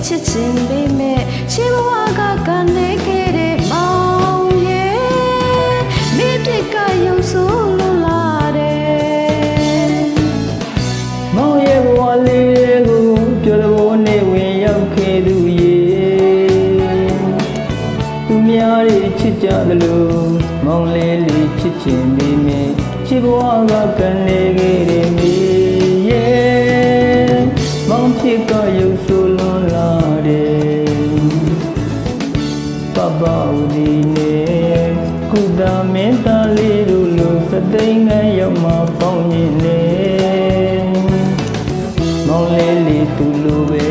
ချစ်ချင်ပေမဲ့ချစ်ဘဝကကနေခဲ့တဲ့မောင်ရဲ့မိဖြစ်ကယုံဆိုးလို့လာတယ်မောင်ရဲ့ဘဝလေးကိုပြောတဲ့ဘဝနဲ့ဝင်ရောက်ခဲ့သူရဲ့သူများတွေချစ်ကြသလိုမောင်လေးလေးချစ်ချင်ပေမဲ့ချစ်ဘဝကကနေခဲ့တဲ့မိရဲ့မောင်ဖြစ်ကယုံဆိုးလို့လာပပဦးဒီနေကုသမင်းသားလေးတို့လိုစသိမ်းငန်းရောက်မှပေါင်းရင်နေမောင်လေးလေးသူလိုပဲ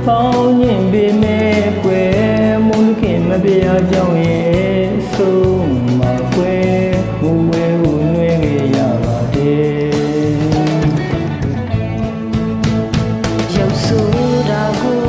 ပေါင်းရင်ပေမဲ့ကွယ်မုန်းခင်မပြားကြောင့်ရဲ့ဆုံးမကွယ်ငူဝဲကိုနှွေးခဲ့ရပါတယ်ရုပ်ဆိုတာကို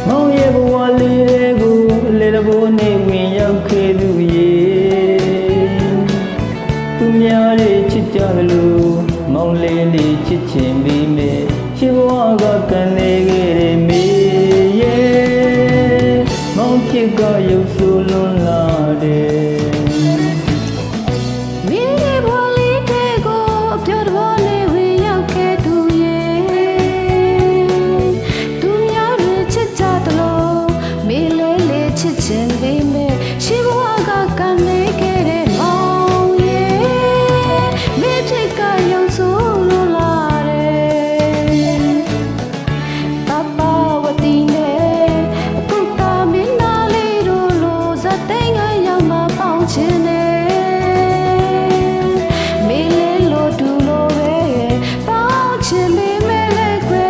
မောင်ရဲ့ဘဝလေးကိုလေတဘိုးနဲ့ဝင်ရောက်ခဲ့သူရဲ့သူများတွေချစ်ကြသလိုမောင်လေးလေးချစ်ချင်ပြီးမဲ့ချစ်ဘဝကကနေခဲ့တဲ့မေရဲ့မောင်ဖြစ်ကရုပ်ဆိုးလွန်လာတယ်ချစ်ချင်ပေမဲ့ရှိဘဝကကနေခဲ့တဲ့မောင်ရဲ့မိဖြစ်ကယုံဆိုးလို့လာတယ်ပပဝတီနဲ့ကုသမင်းသားလေးတို့လိုဇတ်သိမ်းငါရောက်မှပေါင်းချင်တယ်မေလေးလိုတူလိုပဲပေါင်းချင်ပေမဲ့လည်းခွဲ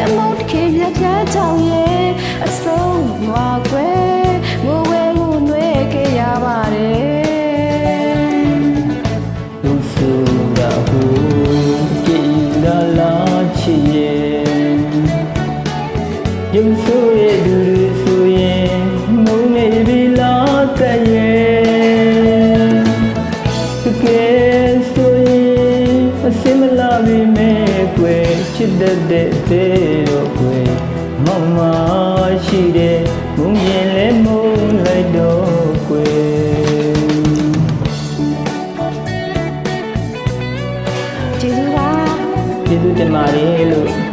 အမုန်းတခင်ပြတ်ကြောင်ရဲ့အဆုံးမကွယ်ရုပ်ဆိုးရဲ့သူတွေဆိုရင်မုန်းနေပြီလားတဲ့ရဲ့တကယ်ဆိုရင်အစင်မလာပြီမဲ့ကွယ်ချစ်တဲ့တော့ကွယ်မောင်မရှိတဲ့မုန်းရင်လည်းမုန်းလိုက်တော့ကွယ်ကျေးဇူးတင်ပါတယ်လို့